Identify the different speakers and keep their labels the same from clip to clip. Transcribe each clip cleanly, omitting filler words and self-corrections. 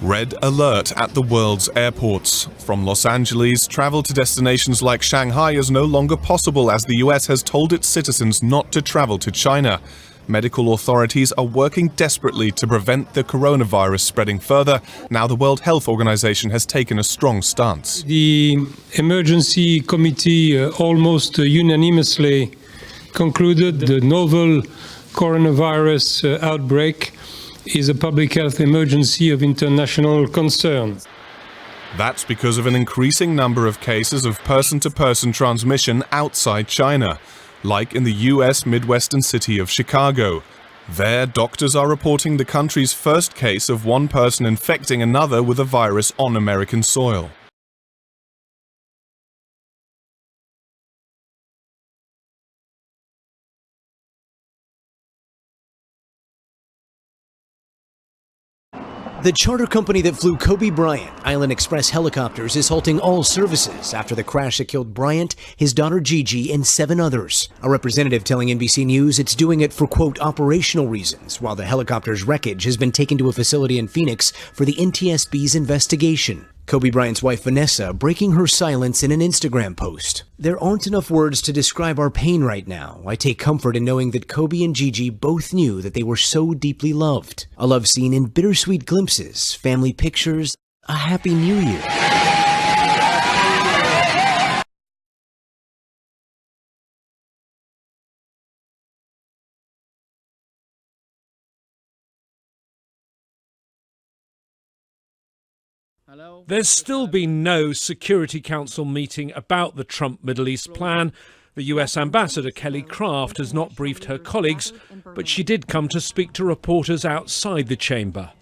Speaker 1: Red alert at the world's airports. From Los Angeles, travel to destinations like Shanghai is no longer possible as the US has told its citizens not to travel to China. Medical authorities are working desperately to prevent the coronavirus spreading further. Now the World Health Organization has taken a strong stance.
Speaker 2: The emergency committee almost unanimously concluded the novel coronavirus outbreak is a public health emergency of international concern.
Speaker 1: That's because of an increasing number of cases of person-to-person transmission outside China, like in the US Midwestern city of Chicago. There, doctors are reporting the country's first case of one person infecting another with a virus on American soil.
Speaker 3: The charter company that flew Kobe Bryant, Island Express helicopters, is halting all services after the crash that killed Bryant, his daughter Gigi, and 7 others. A representative telling NBC News it's doing it for, quote, operational reasons, while the helicopter's wreckage has been taken to a facility in Phoenix for the NTSB's investigation. Kobe Bryant's wife Vanessa breaking her silence in an Instagram post. There aren't enough words to describe our pain right now. I take comfort in knowing that Kobe and Gigi both knew that they were so deeply loved. A love seen in bittersweet glimpses, family pictures, a happy new year.
Speaker 4: There's still been no Security Council meeting about the Trump Middle East plan. The US Ambassador Kelly Craft has not briefed her colleagues, but she did come to speak to reporters outside the chamber.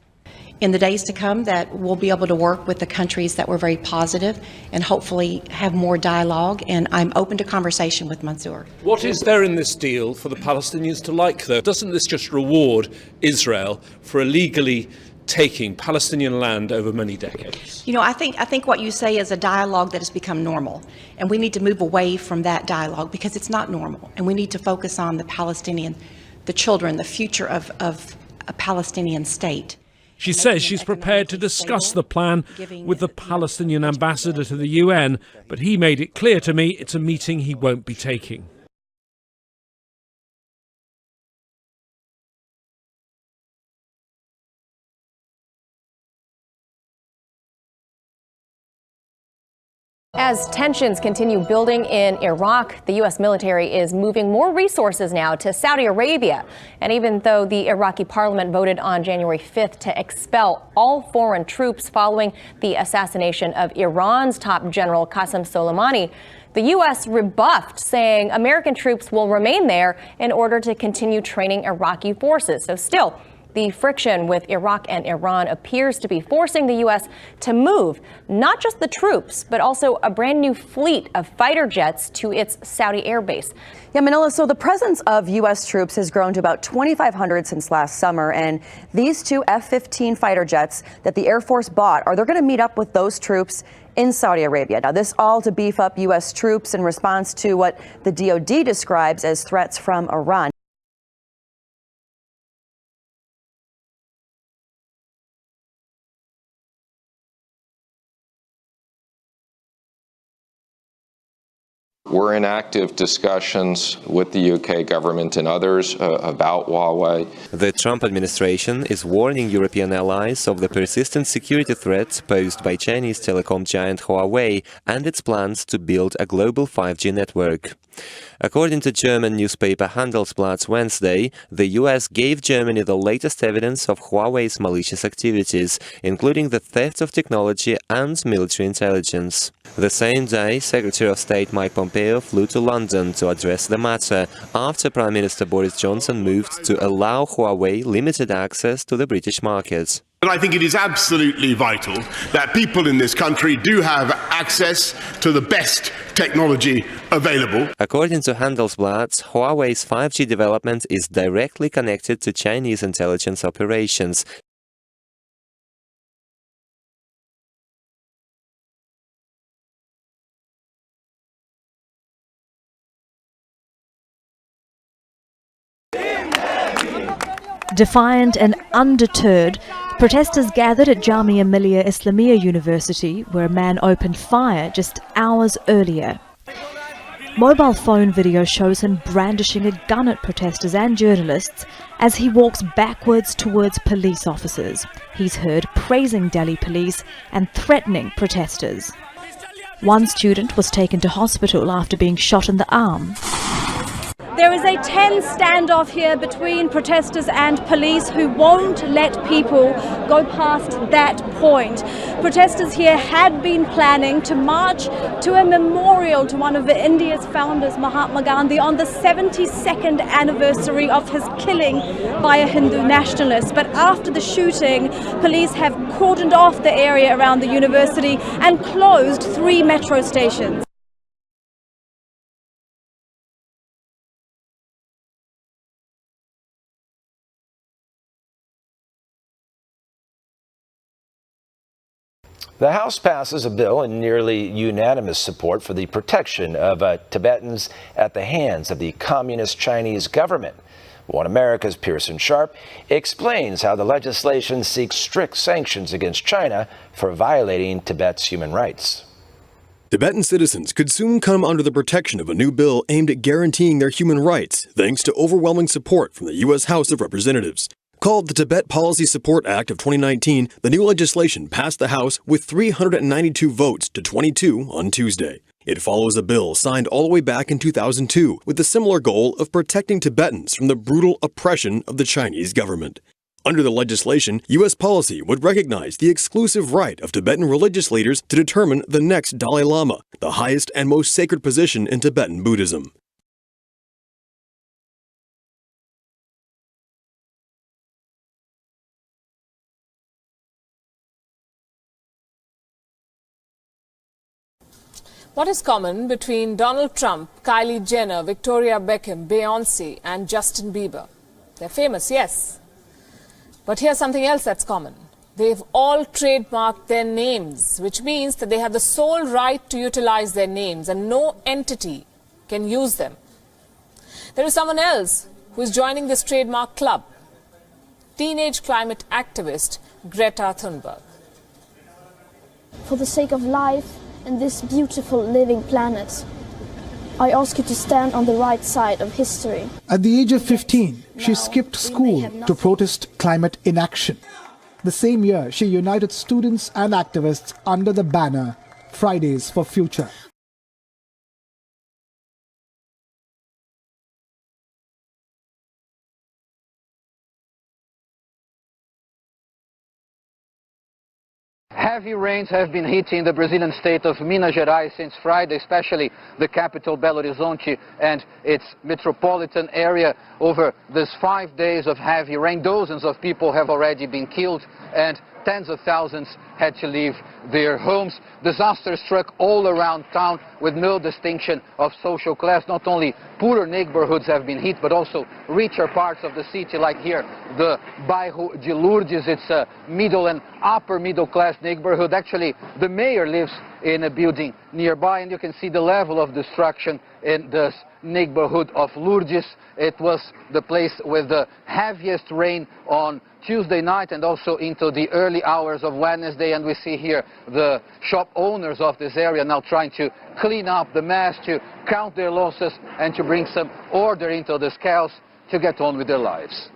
Speaker 5: In the days to come, that we'll be able to work with the countries that were very positive and hopefully have more dialogue, and I'm open to conversation with Mansour.
Speaker 4: What is there in this deal for the Palestinians to like, though? Doesn't this just reward Israel for illegally taking Palestinian land over many decades?
Speaker 5: You know, I think what you say is a dialogue that has become normal, and we need to move away from that dialogue because it's not normal, and we need to focus on the Palestinian, the children, the future of a Palestinian state.
Speaker 4: She says she's prepared to discuss the plan with the Palestinian ambassador to the UN, but he made it clear to me it's a meeting he won't be taking.
Speaker 6: As tensions continue building in Iraq, the U.S. military is moving more resources now to Saudi Arabia. And even though the Iraqi parliament voted on January 5th to expel all foreign troops following the assassination of Iran's top general Qasem Soleimani, the U.S. rebuffed, saying American troops will remain there in order to continue training Iraqi forces. So still, the friction with Iraq and Iran appears to be forcing the U.S. to move not just the troops, but also a brand new fleet of fighter jets to its Saudi airbase.
Speaker 7: Yeah, Manila, so the presence of U.S. troops has grown to about 2,500 since last summer. And these 2 F-15 fighter jets that the Air Force bought, they're going to meet up with those troops in Saudi Arabia. Now, this all to beef up U.S. troops in response to what the DoD describes as threats from Iran.
Speaker 8: We're in active discussions with the UK government and others about Huawei.
Speaker 9: The Trump administration is warning European allies of the persistent security threats posed by Chinese telecom giant Huawei and its plans to build a global 5G network. According to German newspaper Handelsblatt Wednesday, the US gave Germany the latest evidence of Huawei's malicious activities, including the theft of technology and military intelligence. The same day, Secretary of State Mike Pompeo flew to London to address the matter after Prime Minister Boris Johnson moved to allow Huawei limited access to the British market.
Speaker 10: And I think it is absolutely vital that people in this country do have access to the best technology available.
Speaker 9: According to Handelsblatt, Huawei's 5G development is directly connected to Chinese intelligence operations.
Speaker 11: Defiant and undeterred, Protesters gathered at Jamia Millia Islamia University, where a man opened fire just hours earlier. Mobile phone video shows him brandishing a gun at protesters and journalists as he walks backwards towards police officers. He's heard praising Delhi police and threatening protesters. One student was taken to hospital after being shot in the arm.
Speaker 12: There is a tense standoff here between protesters and police who won't let people go past that point. Protesters here had been planning to march to a memorial to one of India's founders, Mahatma Gandhi, on the 72nd anniversary of his killing by a Hindu nationalist. But after the shooting, police have cordoned off the area around the university and closed 3 metro stations.
Speaker 13: The House passes a bill in nearly unanimous support for the protection of Tibetans at the hands of the Communist Chinese government. One America's Pearson Sharp explains how the legislation seeks strict sanctions against China for violating Tibet's human rights.
Speaker 14: Tibetan citizens could soon come under the protection of a new bill aimed at guaranteeing their human rights, thanks to overwhelming support from the U.S. House of Representatives. Called the Tibet Policy Support Act of 2019, the new legislation passed the House with 392 votes to 22 on Tuesday. It follows a bill signed all the way back in 2002 with the similar goal of protecting Tibetans from the brutal oppression of the Chinese government. Under the legislation, U.S. policy would recognize the exclusive right of Tibetan religious leaders to determine the next Dalai Lama, the highest and most sacred position in Tibetan Buddhism.
Speaker 15: What is common between Donald Trump, Kylie Jenner, Victoria Beckham, Beyoncé and Justin Bieber? They're famous, yes. But here's something else that's common. They've all trademarked their names, which means that they have the sole right to utilize their names and no entity can use them. There is someone else who is joining this trademark club. Teenage climate activist Greta Thunberg.
Speaker 16: For the sake of life and this beautiful living planet, I ask you to stand on the right side of history.
Speaker 17: At the age of 15, she skipped school to protest climate inaction. The same year, she united students and activists under the banner Fridays for Future.
Speaker 18: Heavy rains have been hitting the Brazilian state of Minas Gerais since Friday, especially the capital Belo Horizonte and its metropolitan area. Over these 5 days of heavy rain, dozens of people have already been killed and tens of thousands had to leave their homes. Disaster struck all around town with no distinction of social class. Not only poorer neighborhoods have been hit, but also richer parts of the city, like here, the Bairro de Lourdes. It's a middle and upper middle class neighborhood. Actually, the mayor lives in a building nearby, and you can see the level of destruction in this neighborhood of Lourdes. It was the place with the heaviest rain on Tuesday night and also into the early hours of Wednesday, and we see here the shop owners of this area now trying to clean up the mess, to count their losses and to bring some order into this chaos to get on with their lives.